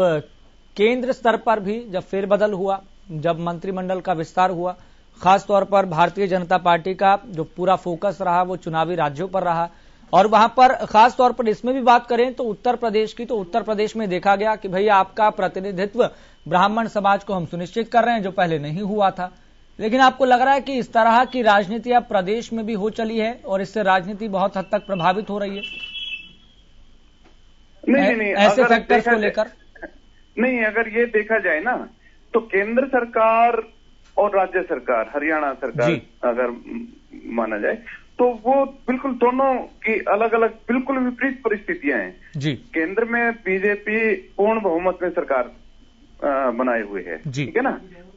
केंद्र स्तर पर भी जब फेरबदल हुआ, जब मंत्रिमंडल का विस्तार हुआ, खास तौर पर भारतीय जनता पार्टी का जो पूरा फोकस रहा वो चुनावी राज्यों पर रहा, और वहां पर खास तौर पर इसमें भी बात करें तो उत्तर प्रदेश की, तो उत्तर प्रदेश में देखा गया कि भाई आपका प्रतिनिधित्व ब्राह्मण समाज को हम सुनिश्चित कर रहे हैं, जो पहले नहीं हुआ था। लेकिन आपको लग रहा है कि इस तरह की राजनीति अब प्रदेश में भी हो चली है और इससे राजनीति बहुत हद तक प्रभावित हो रही है? नहीं, ऐसे फैक्टर्स को लेकर नहीं, अगर ये देखा जाए ना तो केंद्र सरकार और राज्य सरकार, हरियाणा सरकार अगर माना जाए, तो वो बिल्कुल दोनों की अलग अलग बिल्कुल विपरीत परिस्थितियां हैं जी। केंद्र में बीजेपी पूर्ण बहुमत में सरकार बनाए हुए है, ठीक है ना,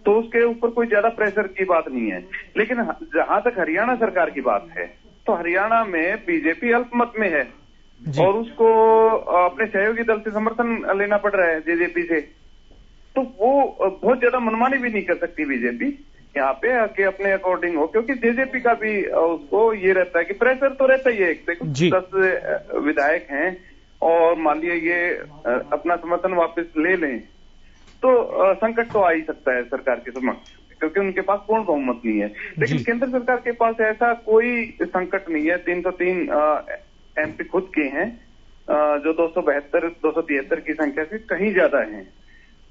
तो उसके ऊपर कोई ज्यादा प्रेशर की बात नहीं है। लेकिन जहां तक हरियाणा सरकार की बात है, तो हरियाणा में बीजेपी अल्पमत में है और उसको अपने सहयोगी दल से समर्थन लेना पड़ रहा है, जेजेपी से। तो वो बहुत ज्यादा मनमानी भी नहीं कर सकती बीजेपी यहाँ पे कि अपने अकॉर्डिंग हो, क्योंकि जेजेपी का भी उसको ये रहता है कि प्रेशर तो रहता ही है। देखो 10 विधायक हैं और मान लिया ये अपना समर्थन वापस ले लें तो संकट तो आ ही सकता है सरकार के समक्ष, क्योंकि उनके पास पूर्ण बहुमत नहीं है। लेकिन केंद्र सरकार के पास ऐसा कोई संकट नहीं है। 303 एमपी खुद के हैं जो 273 की संख्या से कहीं ज्यादा हैं।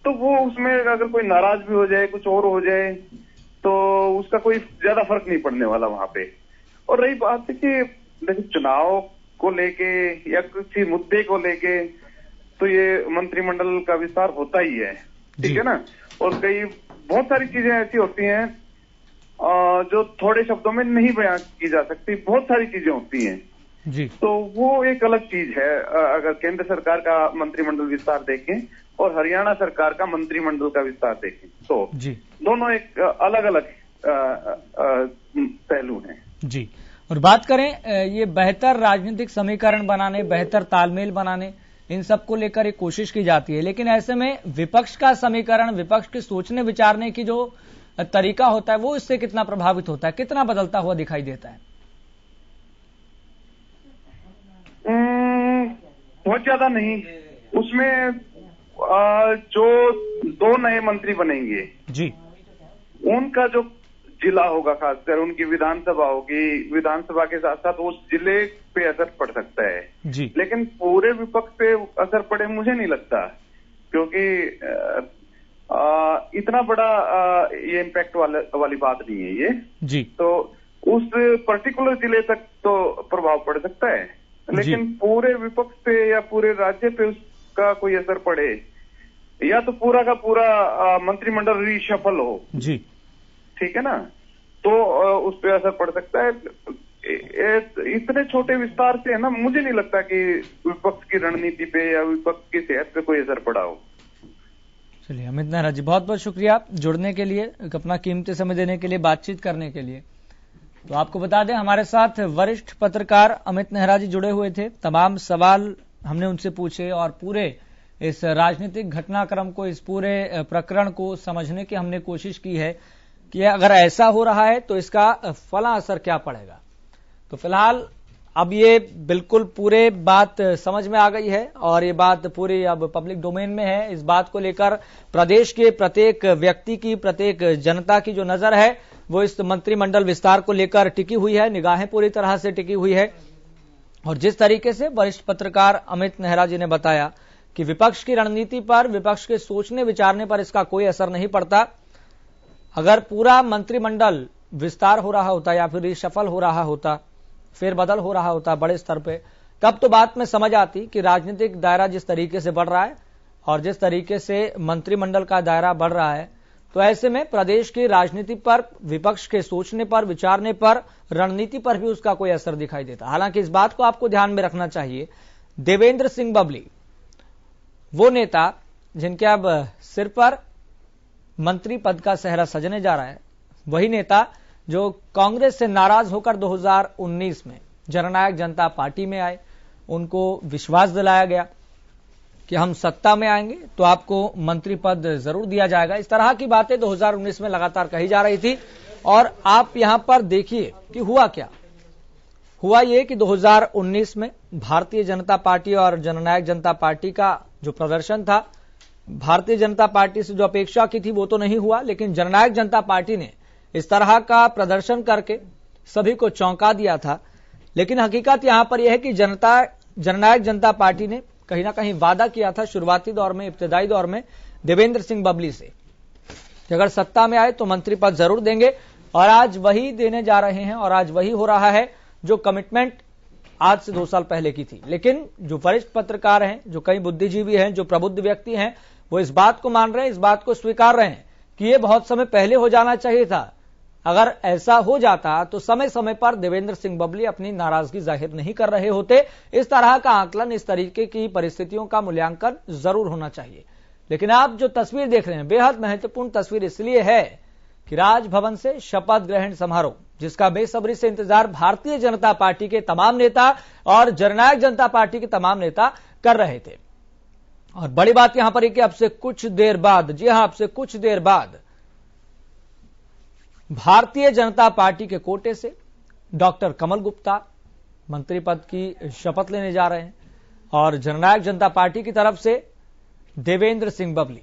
तो वो उसमें अगर कोई नाराज भी हो जाए, कुछ और हो जाए, तो उसका कोई ज्यादा फर्क नहीं पड़ने वाला वहां पे। और रही बात है कि देखिए चुनाव को लेके या किसी मुद्दे को लेके तो ये मंत्रिमंडल का विस्तार होता ही है, ठीक है ना। और कई बहुत सारी चीजें ऐसी होती हैं जो थोड़े शब्दों में नहीं बयां की जा सकती, बहुत सारी चीजें होती हैं जी। तो वो एक अलग चीज है। अगर केंद्र सरकार का मंत्रिमंडल विस्तार देखें और हरियाणा सरकार का मंत्रिमंडल का विस्तार देखें तो जी दोनों एक अलग अलग पहलू हैं जी। और बात करें ये बेहतर राजनीतिक समीकरण बनाने, बेहतर तालमेल बनाने, इन सब को लेकर एक कोशिश की जाती है, लेकिन ऐसे में विपक्ष का समीकरण, विपक्ष के सोचने विचारने की जो तरीका होता है वो इससे कितना प्रभावित होता है, कितना बदलता हुआ दिखाई देता है? बहुत ज्यादा नहीं। उसमें जो 2 नए मंत्री बनेंगे जी, उनका जो जिला होगा, खासकर उनकी विधानसभा होगी, विधानसभा के साथ साथ उस जिले पे असर पड़ सकता है जी। लेकिन पूरे विपक्ष पे असर पड़े मुझे नहीं लगता, क्योंकि इतना बड़ा ये इम्पैक्ट वाली बात नहीं है ये जी। तो उस पर्टिकुलर जिले तक तो प्रभाव पड़ सकता है, लेकिन पूरे विपक्ष पे या पूरे राज्य पे उसका कोई असर पड़े या तो पूरा का पूरा मंत्रिमंडल रीशफल हो जी, ठीक है ना, तो उस पर असर पड़ सकता है। इतने छोटे विस्तार से है ना, मुझे नहीं लगता कि विपक्ष की रणनीति पे या विपक्ष की सेहत पे कोई असर पड़ा हो। चलिए अमित नेहरा जी, बहुत बहुत शुक्रिया जुड़ने के लिए, अपना कीमती समय देने के लिए, बातचीत करने के लिए। तो आपको बता दें हमारे साथ वरिष्ठ पत्रकार अमित नेहरा जी जुड़े हुए थे। तमाम सवाल हमने उनसे पूछे और पूरे इस राजनीतिक घटनाक्रम को, इस पूरे प्रकरण को समझने की हमने कोशिश की है कि अगर ऐसा हो रहा है तो इसका फला असर क्या पड़ेगा। तो फिलहाल अब ये बिल्कुल पूरे बात समझ में आ गई है और ये बात पूरी अब पब्लिक डोमेन में है। इस बात को लेकर प्रदेश के प्रत्येक व्यक्ति की, प्रत्येक जनता की जो नजर है वो इस मंत्रिमंडल विस्तार को लेकर टिकी हुई है, निगाहें पूरी तरह से टिकी हुई है। और जिस तरीके से वरिष्ठ पत्रकार अमित नेहरा जी ने बताया कि विपक्ष की रणनीति पर, विपक्ष के सोचने विचारने पर इसका कोई असर नहीं पड़ता। अगर पूरा मंत्रिमंडल विस्तार हो रहा होता या फिर रिशफल हो रहा होता, फेरबदल हो रहा होता बड़े स्तर पे, तब तो बात में समझ आती कि राजनीतिक दायरा जिस तरीके से बढ़ रहा है और जिस तरीके से मंत्रिमंडल का दायरा बढ़ रहा है, तो ऐसे में प्रदेश की राजनीति पर, विपक्ष के सोचने पर, विचारने पर, रणनीति पर भी उसका कोई असर दिखाई देता। हालांकि इस बात को आपको ध्यान में रखना चाहिए, देवेंद्र सिंह बबली वो नेता जिनके अब सिर पर मंत्री पद का सेहरा सजने जा रहा है, वही नेता जो कांग्रेस से नाराज होकर 2019 में जननायक जनता पार्टी में आए, उनको विश्वास दिलाया गया कि हम सत्ता में आएंगे तो आपको मंत्री पद जरूर दिया जाएगा। इस तरह की बातें 2019 में लगातार कही जा रही थी। और आप यहां पर देखिए कि हुआ क्या। हुआ ये कि 2019 में भारतीय जनता पार्टी और जननायक जनता पार्टी का जो प्रदर्शन था, भारतीय जनता पार्टी से जो अपेक्षा की थी वो तो नहीं हुआ, लेकिन जननायक जनता पार्टी ने इस तरह का प्रदर्शन करके सभी को चौंका दिया था। लेकिन हकीकत यहां पर यह है कि जननायक जनता पार्टी ने कहीं ना कहीं वादा किया था शुरुआती दौर में, इब्तदाई दौर में देवेंद्र सिंह बबली से कि अगर सत्ता में आए तो मंत्री पद जरूर देंगे, और आज वही देने जा रहे हैं और आज वही हो रहा है जो कमिटमेंट आज से 2 साल पहले की थी। लेकिन जो वरिष्ठ पत्रकार हैं, जो कई बुद्धिजीवी हैं, जो प्रबुद्ध व्यक्ति हैं, वो इस बात को मान रहे हैं, इस बात को स्वीकार रहे हैं कि ये बहुत समय पहले हो जाना चाहिए था। अगर ऐसा हो जाता तो समय समय पर देवेंद्र सिंह बबली अपनी नाराजगी जाहिर नहीं कर रहे होते। इस तरह का आकलन, इस तरीके की परिस्थितियों का मूल्यांकन जरूर होना चाहिए। लेकिन आप जो तस्वीर देख रहे हैं, बेहद महत्वपूर्ण तस्वीर इसलिए है कि राजभवन से शपथ ग्रहण समारोह, जिसका बेसब्री से इंतजार भारतीय जनता पार्टी के तमाम नेता और जननायक जनता पार्टी के तमाम नेता कर रहे थे। और बड़ी बात यहां पर है कि अब से कुछ देर बाद, जी हां, अब से कुछ देर बाद भारतीय जनता पार्टी के कोटे से डॉक्टर कमल गुप्ता मंत्री पद की शपथ लेने जा रहे हैं और जननायक जनता पार्टी की तरफ से देवेंद्र सिंह बबली।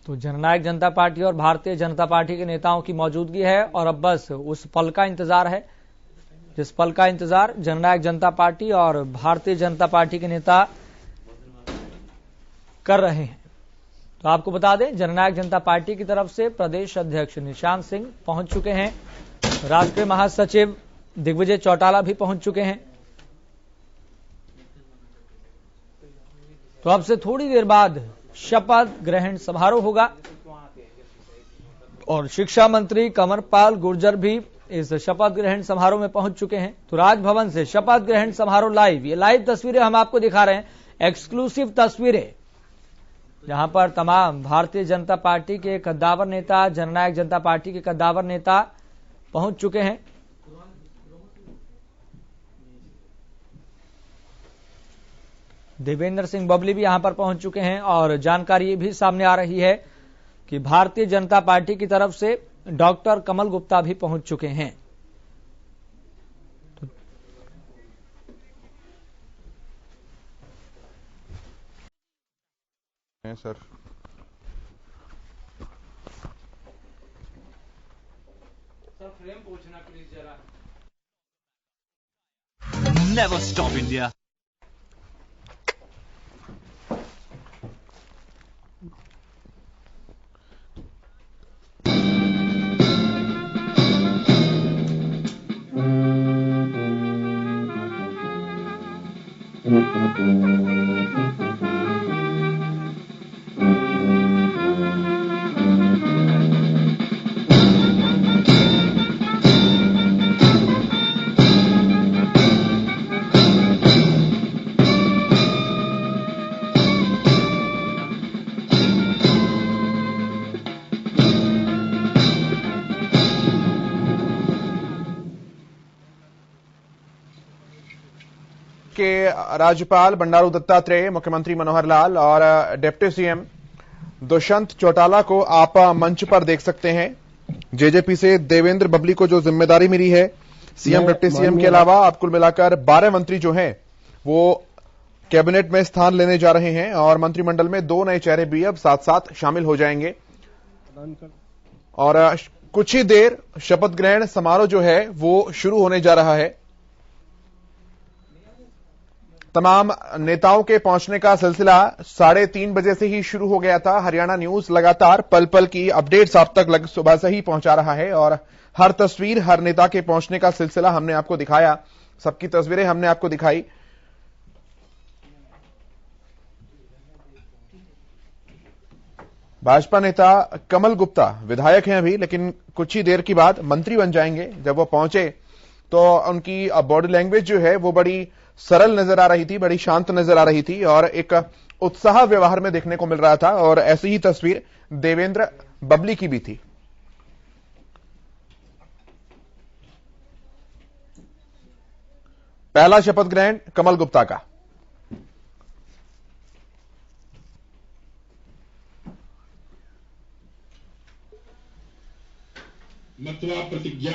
तो जननायक जनता पार्टी और भारतीय जनता पार्टी के नेताओं की मौजूदगी है और अब बस उस पल का इंतजार है जिस पल का इंतजार जननायक जनता पार्टी और भारतीय जनता पार्टी के नेता कर रहे हैं। तो आपको बता दें, जननायक जनता पार्टी की तरफ से प्रदेश अध्यक्ष निशांत सिंह पहुंच चुके हैं, राष्ट्रीय महासचिव दिग्विजय चौटाला भी पहुंच चुके हैं। तो अब से थोड़ी देर बाद शपथ ग्रहण समारोह होगा और शिक्षा मंत्री कंवरपाल गुर्जर भी इस शपथ ग्रहण समारोह में पहुंच चुके हैं। तो राजभवन से शपथ ग्रहण समारोह लाइव, ये लाइव तस्वीरें हम आपको दिखा रहे हैं, एक्सक्लूसिव तस्वीरें, जहां पर तमाम भारतीय जनता पार्टी के कद्दावर नेता, जननायक जनता पार्टी के कद्दावर नेता पहुंच चुके हैं। देवेंद्र सिंह बबली भी यहां पर पहुंच चुके हैं और जानकारी ये भी सामने आ रही है कि भारतीय जनता पार्टी की तरफ से डॉक्टर कमल गुप्ता भी पहुंच चुके हैं। सर फ्रेम पूछना प्लीज जरा। Never stop India. के राज्यपाल बंडारू दत्तात्रेय, मुख्यमंत्री मनोहर लाल और डिप्टी सीएम दुष्यंत चौटाला को आप मंच पर देख सकते हैं। जेजेपी से देवेंद्र बबली को जो जिम्मेदारी मिली है, सीएम डिप्टी सीएम के अलावा अब कुल मिलाकर 12 मंत्री जो हैं वो कैबिनेट में स्थान लेने जा रहे हैं और मंत्रिमंडल में 2 नए चेहरे भी अब साथ साथ शामिल हो जाएंगे। और कुछ ही देर शपथ ग्रहण समारोह जो है वो शुरू होने जा रहा है। तमाम नेताओं के पहुंचने का सिलसिला 3:30 बजे से ही शुरू हो गया था। हरियाणा न्यूज लगातार पल पल की अपडेट्स आप तक सुबह से ही पहुंचा रहा है और हर तस्वीर, हर नेता के पहुंचने का सिलसिला हमने आपको दिखाया, सबकी तस्वीरें हमने आपको दिखाई। भाजपा नेता कमल गुप्ता विधायक हैं अभी, लेकिन कुछ ही देर की बाद मंत्री बन जाएंगे। जब वो पहुंचे तो उनकी बॉडी लैंग्वेज जो है वो बड़ी सरल नजर आ रही थी, बड़ी शांत नजर आ रही थी और एक उत्साह व्यवहार में देखने को मिल रहा था। और ऐसी ही तस्वीर देवेंद्र बबली की भी थी। पहला शपथ ग्रहण कमल गुप्ता का। मत्वा प्रतिज्ञा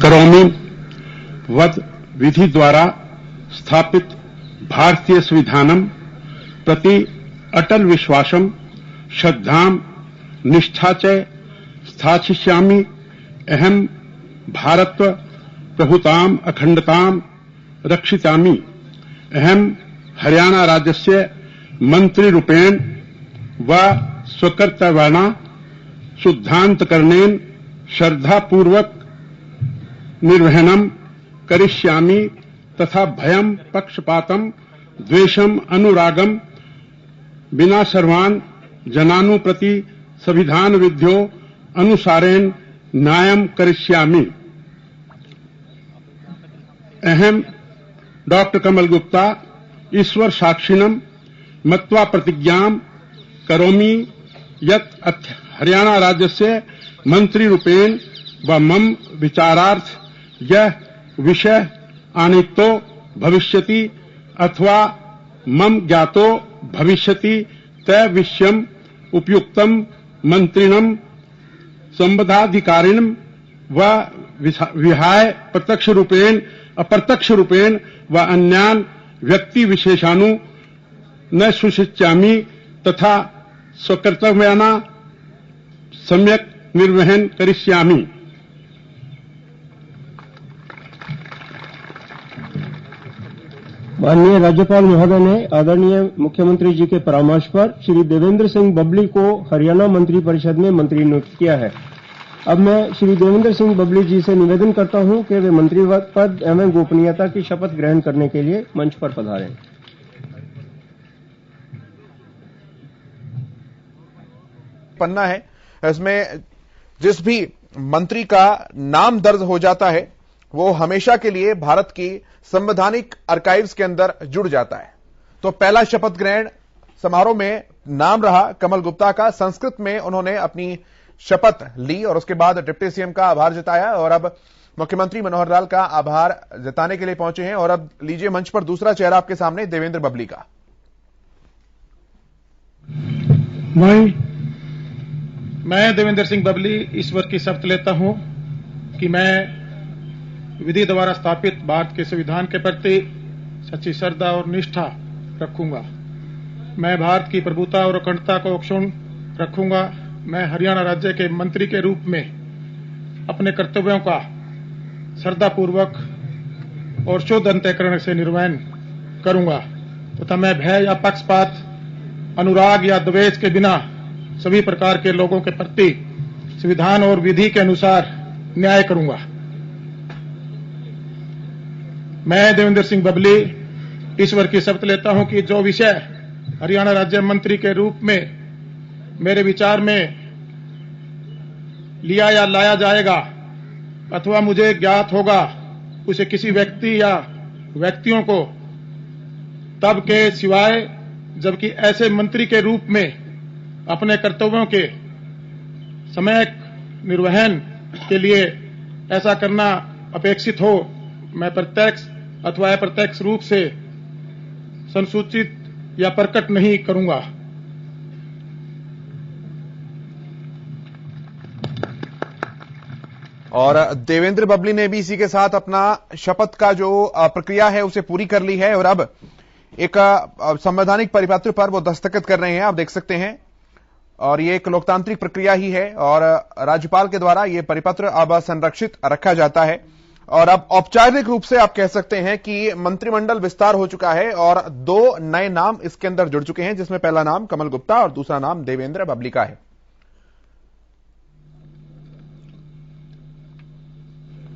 करोमि वद विधि द्वारा स्थापित भारतीय संविधानम प्रति अटल विश्वासम श्रद्धाम निष्ठा च स्थापयिष्यामि। अहम भारतव प्रभुताम अखंडताम रक्षिष्यामि। अहम हरियाणा राज्यस्य मंत्री रूपेण व स्वकर्तव्यानां शुद्धान्तकरणेन श्रद्धापूर्वक निर्वहनम करिष्यामि तथा भयम पक्षपातम द्वेषम अनुरागम बिना सर्वान् जनानु प्रति संविधान विध्यो अनुसारेण न्यायम करिष्यामि। अहम डॉक्टर कमल गुप्ता ईश्वर साक्षिणम मत्वा प्रतिज्ञां करोमि यत् हरियाणा राज्यस्य मंत्री रूपेण व मम विचारार्थ यह विषय आनीतो भविष्यति अथवा मम ज्ञातो भविष्यति तय विषयम उपयुक्तम मंत्रिणम संबंधाधिकारिणम व विहाय प्रत्यक्ष रूपेण अप्रत्यक्ष रूपेण व अन्यान व्यक्ति विशेषानु न सूचयिष्यामि तथा स्वकर्तव्याना सम्यक निर्वहन करिष्यामि। माननीय राज्यपाल महोदय ने आदरणीय मुख्यमंत्री जी के परामर्श पर श्री देवेंद्र सिंह बबली को हरियाणा मंत्रिपरिषद में मंत्री नियुक्त किया है। अब मैं श्री देवेंद्र सिंह बबली जी से निवेदन करता हूं कि वे मंत्री पद एवं गोपनीयता की शपथ ग्रहण करने के लिए मंच पर पधारें। पन्ना है, इसमें जिस भी मंत्री का नाम दर्ज हो जाता है वो हमेशा के लिए भारत की संवैधानिक आर्काइव्स के अंदर जुड़ जाता है। तो पहला शपथ ग्रहण समारोह में नाम रहा कमल गुप्ता का। संस्कृत में उन्होंने अपनी शपथ ली और उसके बाद डिप्टी सीएम का आभार जताया और अब मुख्यमंत्री मनोहर लाल का आभार जताने के लिए पहुंचे हैं। और अब लीजिए मंच पर दूसरा चेहरा आपके सामने, देवेंद्र बबली का। मैं देवेंद्र सिंह बबली ईश्वर की शपथ लेता हूं कि मैं विधि द्वारा स्थापित भारत के संविधान के प्रति सच्ची श्रद्धा और निष्ठा रखूंगा। मैं भारत की प्रभुता और अखंडता को अक्षुण्ण रखूंगा। मैं हरियाणा राज्य के मंत्री के रूप में अपने कर्तव्यों का श्रद्धापूर्वक और शुद्ध अंतःकरण से निर्वहन करूंगा तथा मैं भय या पक्षपात, अनुराग या द्वेष के बिना सभी प्रकार के लोगों के प्रति संविधान और विधि के अनुसार न्याय करूंगा। मैं देवेंद्र सिंह बबली ईश्वर की शपथ लेता हूं कि जो विषय हरियाणा राज्य मंत्री के रूप में मेरे विचार में लिया या लाया जाएगा अथवा मुझे ज्ञात होगा, उसे किसी व्यक्ति या व्यक्तियों को तब के सिवाय जबकि ऐसे मंत्री के रूप में अपने कर्तव्यों के समय निर्वहन के लिए ऐसा करना अपेक्षित हो, मैं प्रत्यक्ष अथवा अप्रत्यक्ष रूप से संसूचित या प्रकट नहीं करूंगा। और देवेंद्र बबली ने भी इसी के साथ अपना शपथ का जो प्रक्रिया है उसे पूरी कर ली है और अब एक संवैधानिक परिपत्र पर वो दस्तखत कर रहे हैं, आप देख सकते हैं। और ये एक लोकतांत्रिक प्रक्रिया ही है और राज्यपाल के द्वारा ये परिपत्र अब संरक्षित रखा जाता है। और अब औपचारिक रूप से आप कह सकते हैं कि मंत्रिमंडल विस्तार हो चुका है और दो नए नाम इसके अंदर जुड़ चुके हैं, जिसमें पहला नाम कमल गुप्ता और दूसरा नाम देवेंद्र बबली का है।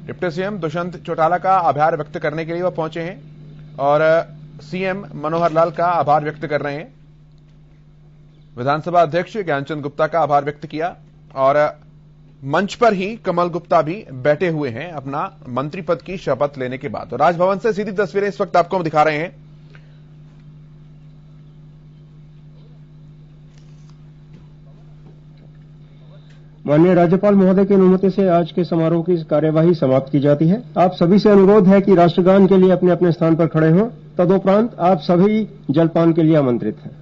डिप्टी सीएम दुष्यंत चौटाला का आभार व्यक्त करने के लिए वह पहुंचे हैं और सीएम मनोहर लाल का आभार व्यक्त कर रहे हैं। विधानसभा अध्यक्ष ज्ञानचंद गुप्ता का आभार व्यक्त किया और मंच पर ही कमल गुप्ता भी बैठे हुए हैं अपना मंत्री पद की शपथ लेने के बाद। और राजभवन से सीधी तस्वीरें इस वक्त आपको हम दिखा रहे हैं। माननीय राज्यपाल महोदय की अनुमति से आज के समारोह की कार्यवाही समाप्त की जाती है। आप सभी से अनुरोध है कि राष्ट्रगान के लिए अपने अपने स्थान पर खड़े हों। तदुपरांत आप सभी जलपान के लिए आमंत्रित हैं।